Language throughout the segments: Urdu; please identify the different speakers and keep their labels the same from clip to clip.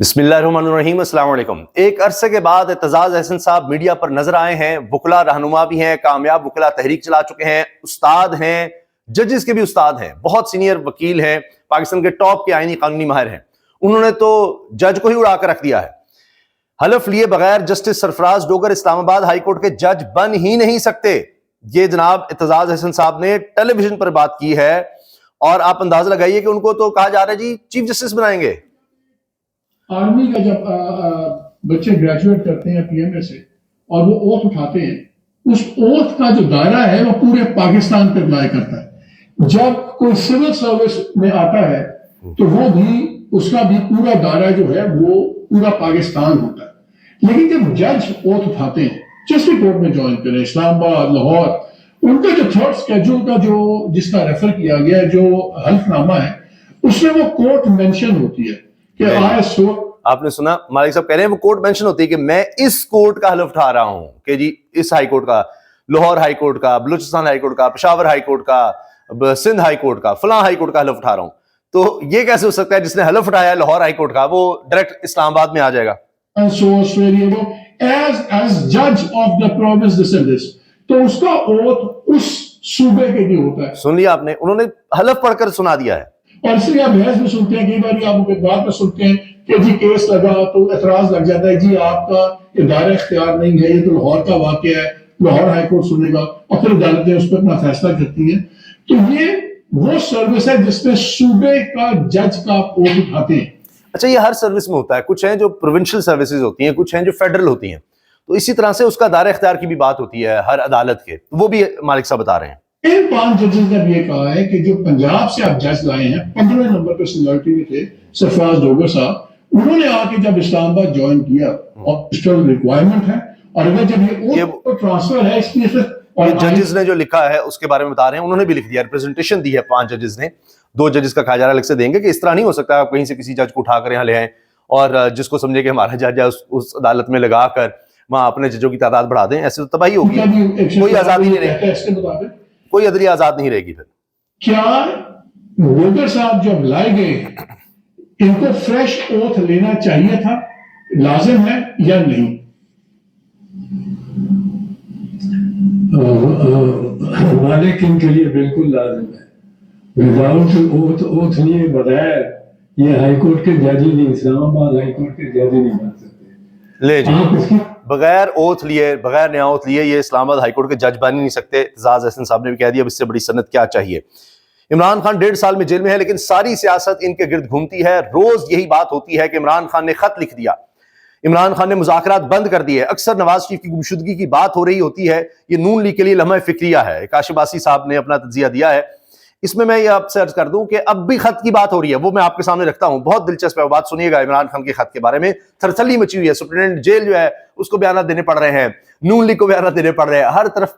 Speaker 1: بسم اللہ الرحمن الرحیم، السلام علیکم۔ ایک عرصے کے بعد اعتزاز احسن صاحب میڈیا پر نظر آئے ہیں۔ وکلا رہنما بھی ہیں، کامیاب وکلا تحریک چلا چکے ہیں، استاد ہیں، ججز کے بھی استاد ہیں، بہت سینئر وکیل ہیں، پاکستان کے ٹاپ کے آئینی قانونی ماہر ہیں۔ انہوں نے تو جج کو ہی اڑا کر رکھ دیا ہے۔ حلف لیے بغیر جسٹس سرفراز ڈوگر اسلام آباد ہائی کورٹ کے جج بن ہی نہیں سکتے۔ یہ جناب اعتزاز احسن صاحب نے ٹیلی ویژن پر بات کی ہے، اور آپ اندازہ لگائیے کہ ان کو تو کہا جا رہا ہے جی چیف جسٹس بنائیں گے۔
Speaker 2: آرمی کا جب بچے گریجویٹ کرتے ہیں پی ایم اے سے اور وہ اوتھ اٹھاتے ہیں، اس اوتھ کا جو دائرہ ہے وہ پورے پاکستان پہ اپلائی کرتا ہے۔ جب کوئی سول سروس میں آتا ہے تو وہ بھی اس کا بھی پورا دائرہ جو ہے وہ پورا پاکستان ہوتا ہے۔ لیکن جب جج اوتھ اٹھاتے ہیں، جس بھی کورٹ میں جوائن کریں، اسلام آباد، لاہور، ان کا جو تھرڈ اسکیڈول کا جو جس کا ریفر کیا گیا ہے، جو حلف نامہ ہے، اس میں وہ کورٹ مینشن ہوتی ہے کہ
Speaker 1: آپ نے سنا مالک صاحب کہہ رہے ہیں وہ کورٹ مینشن ہوتی ہے کہ میں اس کورٹ کا حلف اٹھا رہا ہوں، کہ جی اس ہائی کورٹ کا، لاہور ہائی کورٹ کا، بلوچستان ہائی کورٹ کا، پشاور ہائی کورٹ کا، سندھ ہائی کورٹ کا، فلاں ہائی کورٹ کا حلف اٹھا رہا ہوں۔ تو یہ کیسے ہو سکتا ہے جس نے حلف اٹھایا ہے لاہور ہائی کورٹ کا وہ ڈائریکٹ اسلام آباد میں آ جائے گا؟
Speaker 2: تو اس کا اوتھ اس صوبے کے لیے ہوتا ہے۔
Speaker 1: سن لیا آپ نے، انہوں نے حلف پڑھ کر سنا دیا ہے۔
Speaker 2: اور اس لیے آپ بحث میں سنتے ہیں، کئی بار آپ بات میں سنتے ہیں کہ جی کیس لگا تو اعتراض لگ جاتا ہے، جی آپ کا یہ دائرہ اختیار نہیں ہے، یہ تو لاہور کا واقعہ ہے، لاہور ہائی کورٹ سنے گا، اور پھر عدالتیں اس پر اپنا فیصلہ کرتی ہیں۔ تو یہ وہ سروس ہے جس میں صوبے کا جج کا اوتھ اٹھاتے ہیں۔
Speaker 1: اچھا، یہ ہر سروس میں ہوتا ہے، کچھ ہیں جو پروونشل سروسز ہوتی ہیں، کچھ ہیں جو فیڈرل ہوتی ہیں، تو اسی طرح سے اس کا دائرہ اختیار کی بھی بات ہوتی ہے ہر عدالت کے، وہ بھی مالک صاحب بتا رہے ہیں۔
Speaker 2: ان 5 ججز نے بھی یہ کہا ہے کہ جو پنجاب سے آپ جج لائے ہیں، 15 نمبر پہ سینیورٹی میں تھے سرفراز ڈوگر صاحب، انہوں نے آ کے جب اسلام آباد جوائن کیا، اور اسٹل ریکوائرمنٹ ہے، اور اگر جب یہ ٹرانسفر ہے اس لیے
Speaker 1: ججز نے جو لکھا ہے اس کے بارے میں بتا رہے ہیں، انہوں نے بھی لکھ دیا، ریپرزنٹیشن دی ہے 5 ججز نے، 2 ججز کا کہا جا رہا ہے الگ سے دیں گے کہ اس طرح نہیں ہو سکتا آپ کہیں سے کسی جج کو اٹھا کر یہاں لے آئیں اور جس کو سمجھے کہ ہمارا جج ہے اس عدالت میں لگا کر وہاں اپنے ججوں کی تعداد بڑھا دیں، ایسے تو تباہی ہوگی، کوئی آزادی نہیں رہے گی، کوئی عدلیہ آزاد نہیں رہے گی۔ پھر
Speaker 2: کیا ڈوگر صاحب جب لائے گئے ان کو فریش اوتھ لینا چاہیے تھا، لازم ہے یا نہیں؟
Speaker 3: مالک ان کے لیے بالکل لازم ہے۔ وداؤٹ اوتھ لیے بغیر یہ ہائی کورٹ کے جج نہیں، اسلام آباد ہائی کورٹ کے جج نہیں بن سکتے۔
Speaker 1: لے جی، بغیر اوتھ لیے، بغیر نیا اوتھ لیے یہ اسلام آباد ہائی کورٹ کے جج بن ہی نہیں سکتے۔ اعتزاز احسن صاحب نے بھی کہہ دیا، اب اس سے بڑی سند کیا چاہیے۔ عمران خان 1.5 سال میں جیل میں ہے، لیکن ساری سیاست ان کے گرد گھومتی ہے۔ روز یہی بات ہوتی ہے کہ عمران خان نے خط لکھ دیا، عمران خان نے مذاکرات بند کر دیے۔ اکثر نواز شریف کی گمشدگی کی بات ہو رہی ہوتی ہے، یہ نون لیگ کے لیے لمحہ فکریہ ہے۔ کاشف آسی صاحب نے اپنا تجزیہ دیا ہے، اس میں یہ آپ سے عرض کر دوں کہ اب بھی خط کی بات ہو رہی ہے، وہ میں آپ کے سامنے رکھتا ہوں، بہت دلچسپ ہے وہ بات، سنیے گا۔ عمران خان کے خط کے بارے میں تھرتھلی مچی ہوئی ہے، سپرنٹینڈنٹ جیل جو ہے اس کو بیانات دینے پڑ رہے ہیں، نون لیگ کو بیانات دینے پڑ رہے ہیں، ہر طرف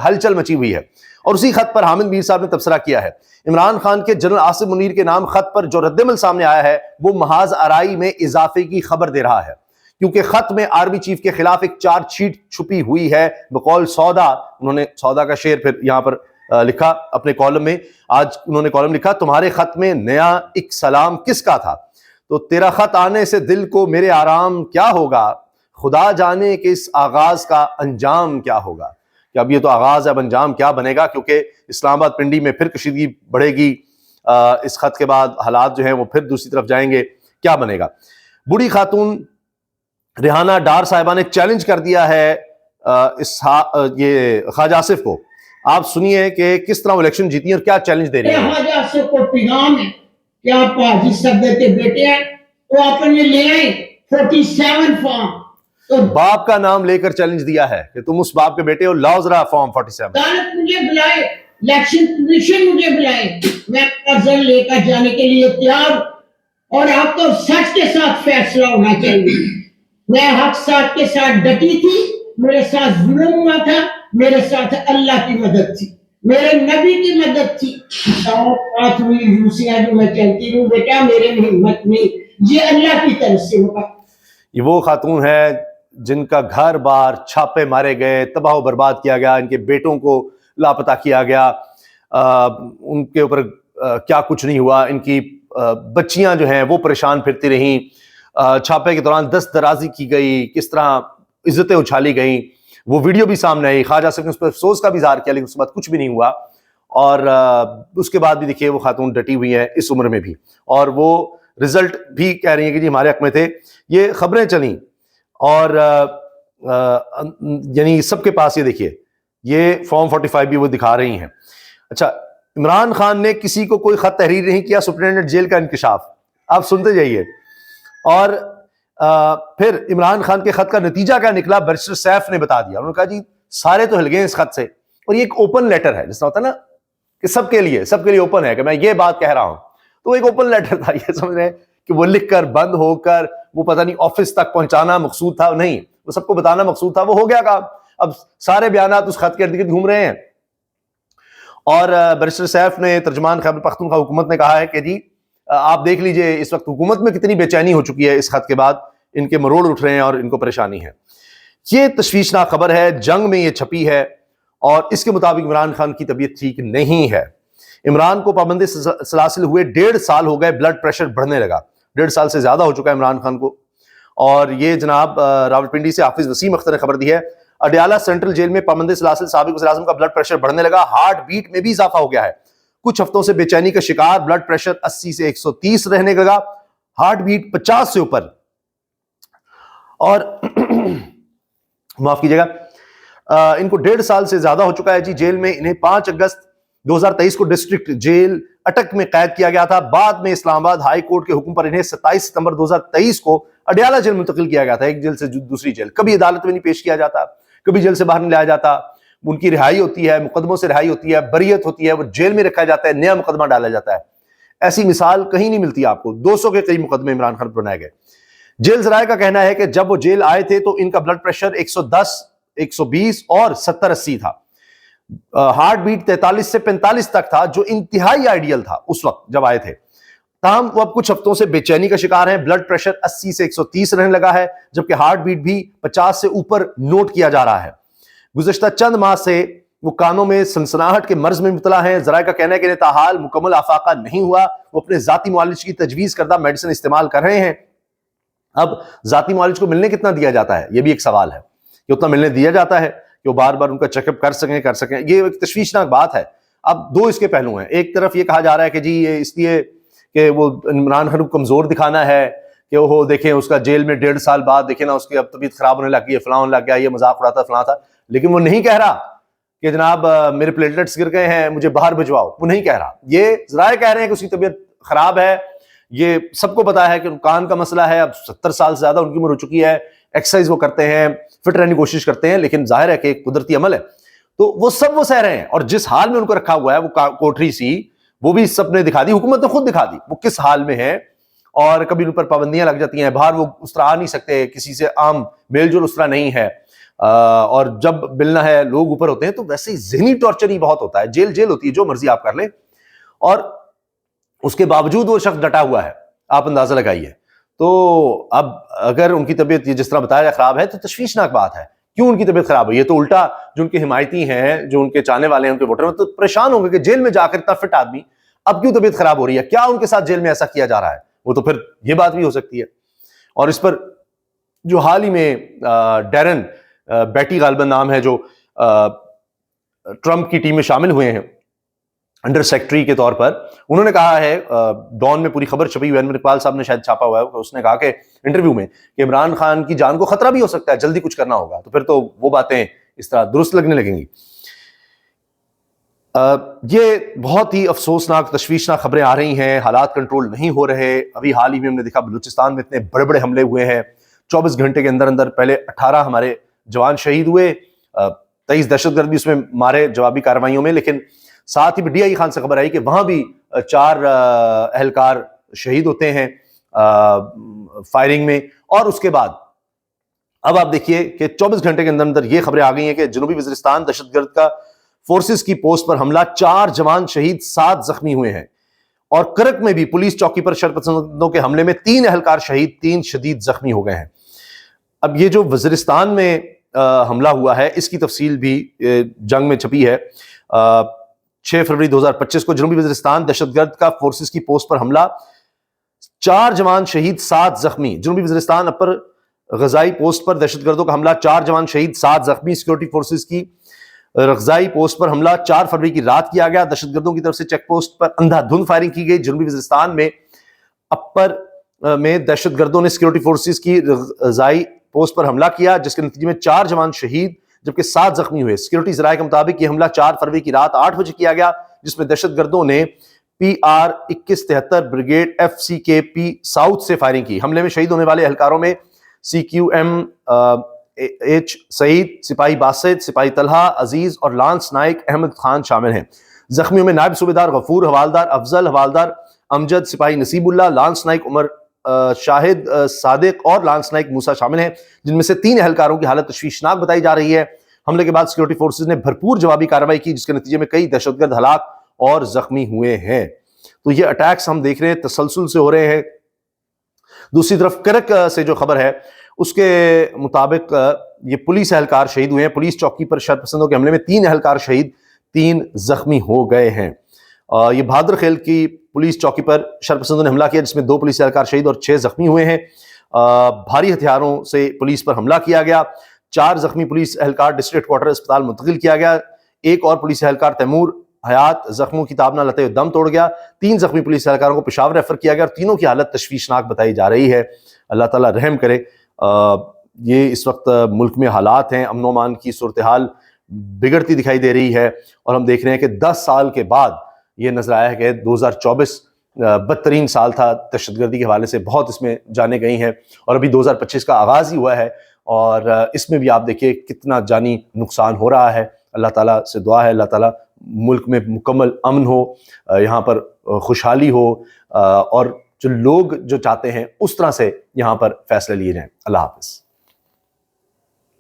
Speaker 1: ہلچل مچی ہوئی ہے۔ اور اسی خط پر حامد میر صاحب نے تبصرہ کیا ہے، عمران خان کے جنرل عاصم منیر کے نام خط پر جو رد عمل سامنے آیا ہے وہ محاذ آرائی میں اضافے کی خبر دے رہا ہے، کیونکہ خط میں آرمی چیف کے خلاف ایک چارج شیٹ چھپی ہوئی ہے بقول سودا۔ انہوں نے سودا کا شعر پھر یہاں پر لکھا اپنے کالم میں، آج انہوں نے کالم لکھا، تمہارے خط میں نیا ایک سلام کس کا تھا؟ تو تیرا خط آنے سے دل کو میرے آرام کیا ہوگا، خدا جانے کہ اس آغاز کا انجام کیا ہوگا۔ کہ اب یہ تو آغاز ہے، اب انجام کیا بنے گا، کیونکہ اسلام آباد پنڈی میں پھر کشیدگی بڑھے گی، اس خط کے بعد حالات جو ہیں وہ پھر دوسری طرف جائیں گے، کیا بنے گا۔ بوڑھی خاتون ریحانہ ڈار صاحبہ نے چیلنج کر دیا ہے یہ خواجہ آصف کو، آپ سنیے کہ کس طرح وہ الیکشن جیتی ہیں اور کیا چیلنج دے رہی ہیں۔
Speaker 4: خواجہ آصف کو پیغام ہے کہ آپ حاجی صدر کے بیٹے ہیں، وہ اپنے لے آئیں 47 فارم۔
Speaker 1: باپ کا نام لے کر چیلنج دیا ہے کہ تم اس باپ کے بیٹے ہو، لاؤ ذرا فارم 47۔
Speaker 4: عدالت مجھے بلائے، الیکشن کمیشن مجھے بلائے، میں قرض لے کر جانے کے لیے تیار، اور آپ کو سچ کے ساتھ فیصلہ ہونا چاہیے۔ میں حق ساتھ کے ساتھ ڈٹی تھی، میرے ساتھ ظلم ہوا تھا، میرے ساتھ اللہ کی مدد تھی، میرے نبی کی مدد تھی۔ ساتھ ہوئی روسیاں جو میں چلتی ہوں بیٹا، میرے میں ہمت نہیں، یہ اللہ کی طرف سے ہوگا۔
Speaker 1: یہ وہ خاتون ہے جن کا گھر بار چھاپے مارے گئے، تباہ و برباد کیا گیا، ان کے بیٹوں کو لاپتہ کیا گیا، ان کے اوپر کیا کچھ نہیں ہوا، ان کی بچیاں جو ہیں وہ پریشان پھرتی رہیں، چھاپے کے دوران دست درازی کی گئی, کس طرح عزتیں اچھالی گئیں, وہ ویڈیو بھی سامنے آئی. خواجہ صاحب نے اس پر افسوس کا بھی اظہار کیا لیکن اس کے بعد کچھ بھی نہیں ہوا, اور اس کے بعد بھی دیکھیے وہ خاتون ڈٹی ہوئی ہیں اس عمر میں بھی, اور وہ رزلٹ بھی کہہ رہی ہیں کہ جی ہمارے حق میں تھے. یہ خبریں چلیں اور یعنی سب کے پاس یہ دیکھیے یہ فارم 45 بھی وہ دکھا رہی ہیں. اچھا, عمران خان نے کسی کو کوئی خط تحریر نہیں کیا, سپرنٹینڈنٹ جیل کا انکشاف, آپ سنتے جائیے. اور پھر عمران خان کے خط کا نتیجہ کیا نکلا, بیرسٹر سیف نے بتا دیا. انہوں نے کہا جی سارے تو ہل گئے اس خط سے, اور یہ ایک اوپن لیٹر ہے, جس طرح ہوتا ہے نا کہ سب کے لیے اوپن ہے کہ میں یہ بات کہہ رہا ہوں, تو ایک اوپن لیٹر تھا. یہ سمجھ رہے ہیں کہ وہ لکھ کر بند ہو کر وہ پتہ نہیں آفس تک پہنچانا مقصود تھا, نہیں, وہ سب کو بتانا مقصود تھا, وہ ہو گیا کام. اب سارے بیانات اس خط کے ارد گرد گھوم رہے ہیں. اور بیرسٹر سیف نے, ترجمان خیبر پختونخوا حکومت نے کہا ہے کہ جی آپ دیکھ لیجئے اس وقت حکومت میں کتنی بے چینی ہو چکی ہے اس خط کے بعد, ان کے مروڑ اٹھ رہے ہیں اور ان کو پریشانی ہے. یہ تشویشناک خبر ہے, جنگ میں یہ چھپی ہے, اور اس کے مطابق عمران خان کی طبیعت ٹھیک نہیں ہے. عمران کو پابندی سلاسل ہوئے 1.5 سال ہو گئے, بلڈ پریشر بڑھنے لگا, 1.5 سال سے زیادہ ہو چکا ہے عمران خان کو. اور یہ جناب راولپنڈی سے حافظ وسیم اختر نے خبر دی ہے, اڈیالہ سینٹرل جیل میں پابندی سلاسل سابق وزیر اعظم کا بلڈ پریشر بڑھنے لگا, ہارٹ بیٹ میں بھی اضافہ ہو گیا ہے. کچھ ہفتوں سے بے چینی کا شکار, بلڈ پریشر 80 سے 130 رہنے لگا, ہارٹ بیٹ 50 سے اوپر. اور معاف کیجیے گا, ان کو 1.5 سال سے زیادہ ہو چکا ہے جی جیل میں. انہیں 5 اگست 2023 کو ڈسٹرکٹ جیل اٹک میں قید کیا گیا تھا. بعد میں اسلام آباد ہائی کورٹ کے حکم پر انہیں 27 ستمبر 2023 کو اڈیالہ جیل منتقل کیا گیا تھا, ایک جیل سے دوسری جیل. کبھی عدالت میں نہیں پیش کیا جاتا, کبھی جیل سے باہر نہیں لایا جاتا, ان کی رہائی ہوتی ہے, مقدموں سے رہائی ہوتی ہے, بریت ہوتی ہے, وہ جیل میں رکھا جاتا ہے, نیا مقدمہ ڈالا جاتا ہے. ایسی مثال کہیں نہیں ملتی آپ کو. 200 کے قریب مقدمے عمران خان پر بنائے گئے. جیل ذرائع کا کہنا ہے کہ جب وہ جیل آئے تھے تو ان کا بلڈ پریشر 110, 120 اور 70-80 تھا. ہارٹ بیٹ 43 سے 45 تک تھا, جو انتہائی آئیڈیل تھا اس وقت جب آئے تھے. تاہم وہ اب کچھ ہفتوں سے بے چینی کا شکار ہیں. بلڈ پریشر 80 سے 130 رہنے لگا ہے, جبکہ ہارٹ بیٹ بھی 50 سے اوپر نوٹ کیا جا رہا ہے. گزشتہ چند ماہ سے وہ کانوں میں سنسناہٹ کے مرض میں مبتلا ہیں. ذرائع کا کہنا ہے کہ انہیں تاحال مکمل افاقہ نہیں ہوا. وہ اپنے ذاتی معالج کی تجویز کردہ میڈیسن استعمال کر رہے ہیں. اب ذاتی معالج کو ملنے کتنا دیا جاتا ہے, یہ بھی ایک سوال ہے کہ اتنا ملنے دیا جاتا ہے کہ وہ بار بار ان کا چیک اپ کر سکیں. یہ ایک تشویشناک بات ہے. اب 2 اس کے پہلو ہیں. ایک طرف یہ کہا جا رہا ہے کہ جی یہ اس لیے کہ وہ عمران خان کو کمزور دکھانا ہے کہ وہ دیکھیں اس کا جیل میں 1.5 سال بعد دیکھیں نا اس کی اب طبیعت خراب ہونے لگ گئی ہے, فلاں ہونے لگ گیا, یہ مذاق اڑاتا فلاں تھا. لیکن وہ نہیں کہہ رہا کہ جناب میرے پلیٹلیٹس گر گئے ہیں, مجھے باہر بھجواؤ. وہ نہیں کہہ رہا. یہ ذرائع کہہ رہے ہیں کہ اس کی طبیعت خراب ہے. یہ سب کو پتا ہے کہ کان کا مسئلہ ہے, اب 70 سال سے زیادہ ان کی عمر ہو چکی ہے. ایکسرسائز وہ کرتے ہیں, فٹ رہنے کی کوشش کرتے ہیں, لیکن ظاہر ہے کہ ایک قدرتی عمل ہے, تو وہ سب وہ سہ رہے ہیں. اور جس حال میں ان کو رکھا ہوا ہے وہ کوٹری سی, وہ بھی سب نے دکھا دی, حکومت نے خود دکھا دی وہ کس حال میں ہے. اور کبھی ان پر پابندیاں لگ جاتی ہیں, باہر وہ اس طرح آ نہیں سکتے, کسی سے عام میل جول اس طرح نہیں ہے, اور جب ملنا ہے لوگ اوپر ہوتے ہیں, تو ویسے ہی ذہنی ٹارچر ہی بہت ہوتا ہے. جیل ہوتی ہے, جو مرضی آپ کر لیں, اور اس کے باوجود وہ شخص ڈٹا ہوا ہے, آپ اندازہ لگائیے. تو اب اگر ان کی طبیعت جس طرح بتایا خراب ہے تو تشویشناک بات ہے. کیوں ان کی طبیعت خراب ہوئی ہے؟ تو الٹا جو ان کے حمایتی ہیں, جو ان کے چاہنے والے ہیں, ان کے ووٹر ہیں, تو پریشان ہوں گے کہ جیل میں جا کر اتنا فٹ آدمی اب کیوں طبیعت خراب ہو رہی ہے, کیا ان کے ساتھ جیل میں ایسا کیا جا رہا ہے. وہ تو پھر یہ بات بھی ہو سکتی ہے. اور اس پر جو حال ہی میں ڈیرن بیٹی غالباً نام ہے, جو ٹرمپ کی ٹیم میں شامل ہوئے ہیں انڈر سیکٹری کے طور پر, انہوں نے کہا ہے, ڈان میں پوری خبر چھپی ہوئی ہے, انور اقبال صاحب نے شاید چھاپا ہوا ہے, اس نے کہا کہ انٹرویو میں کہ عمران خان کی جان کو خطرہ بھی ہو سکتا ہے, جلدی کچھ کرنا ہوگا. تو پھر تو وہ باتیں اس طرح درست لگنے لگیں گی. یہ بہت ہی افسوسناک تشویشناک خبریں آ رہی ہیں. حالات کنٹرول نہیں ہو رہے. ابھی حال ہی میں ہم نے دیکھا بلوچستان میں اتنے بڑے بڑے حملے ہوئے ہیں, 24 گھنٹے کے اندر اندر پہلے 18 ہمارے جوان شہید ہوئے, 23 دہشت گرد بھی اس میں مارے جوابی کارروائیوں میں. لیکن ساتھ ہی ڈی آئی خان سے خبر آئی کہ وہاں بھی 4 اہلکار شہید ہوتے ہیں فائرنگ میں. اور اس کے بعد اب آپ دیکھیے کہ 24 گھنٹے کے اندر اندر یہ خبریں آ گئی ہیں کہ جنوبی وزیرستان دہشت گرد کا فورسز کی پوسٹ پر حملہ, 4 جوان شہید, 7 زخمی ہوئے ہیں. اور کرک میں بھی پولیس چوکی پر شرپسندوں کے حملے میں 3 اہلکار شہید, 3 شدید زخمی ہو گئے ہیں. اب یہ جو وزیرستان میں حملہ ہوا ہے اس کی تفصیل بھی جنگ میں چھپی ہے. 6 فروری 2025 کو جنوبی وزیرستان دہشت گرد کا فورسز کی پوسٹ پر حملہ, 4 جوان شہید 7 زخمی. جنوبی وزیرستان اپر غزائی پوسٹ پر دہشت گردوں کا حملہ, 4 جوان شہید 7 زخمی. سیکورٹی فورسز کی غزائی پوسٹ پر حملہ 4 فروری کی رات کیا گیا. دہشت گردوں کی طرف سے چیک پوسٹ پر اندھا دھند فائرنگ کی گئی. جنوبی وزیرستان میں اپر میں دہشت گردوں نے سیکورٹی فورسز کی غزائی پوسٹ پر حملہ کیا, جس کے نتیجے میں 4 جوان شہید جبکہ 7 زخمی ہوئے. سیکورٹی ذرائع کے مطابق یہ حملہ 4 فروری کی رات 8 بجے کیا گیا, جس میں دہشت گردوں نے PR 2173 بریگیڈ FCKP ساؤتھ سے فائرنگ کی. حملے میں شہید ہونے والے اہلکاروں میں CQM H سعید, سپاہی باسط, سپاہی طلحہ عزیز اور لانس نائک احمد خان شامل ہیں. زخمیوں میں نائب صوبیدار غفور, حوالدار افضل, حوالدار امجد, سپاہی نصیب اللہ, لانس نائک عمر شاہد صادق اور لانس نائک موسیٰ شامل ہیں, جن میں سے 3 اہلکاروں کی حالت تشویشناک بتائی جا رہی ہے. حملے کے بعد سیکورٹی فورسز نے بھرپور جوابی کارروائی کی, جس کے نتیجے میں کئی دہشت گرد ہلاک اور زخمی ہوئے ہیں. تو یہ اٹیکس ہم دیکھ رہے ہیں تسلسل سے ہو رہے ہیں. دوسری طرف کرک سے جو خبر ہے اس کے مطابق یہ پولیس اہلکار شہید ہوئے ہیں. پولیس چوکی پر شرپسندوں کے حملے میں 3 اہلکار شہید, 3 زخمی ہو گئے ہیں. یہ بہادر خیل کی پولیس چوکی پر شرپسندوں نے حملہ کیا, جس میں 2 پولیس اہلکار شہید اور 6 زخمی ہوئے ہیں. بھاری ہتھیاروں سے پولیس پر حملہ کیا گیا. 4 زخمی پولیس اہلکار ڈسٹرکٹ کوارٹر اسپتال منتقل کیا گیا. ایک اور پولیس اہلکار تیمور حیات زخموں کی تاب نہ لیتے ہوئے دم توڑ گیا. 3 زخمی پولیس اہلکاروں کو پشاور ریفر کیا گیا اور تینوں کی حالت تشویشناک بتائی جا رہی ہے. اللہ تعالیٰ رحم کرے. یہ اس وقت ملک میں حالات ہیں, امن و امان کی صورتحال بگڑتی دکھائی دے رہی ہے, اور ہم دیکھ رہے ہیں کہ 10 سال کے بعد یہ نظر آیا ہے کہ 2024 بدترین سال تھا دہشت گردی کے حوالے سے. بہت اس میں جانیں گئی ہیں, اور ابھی 2025 کا آغاز ہی ہوا ہے, اور اس میں بھی آپ دیکھیں کتنا جانی نقصان ہو رہا ہے. اللہ تعالیٰ سے دعا ہے اللہ تعالیٰ ملک میں مکمل امن ہو, یہاں پر خوشحالی ہو, اور جو لوگ جو چاہتے ہیں اس طرح سے یہاں پر فیصلے لیے جائیں. اللہ حافظ.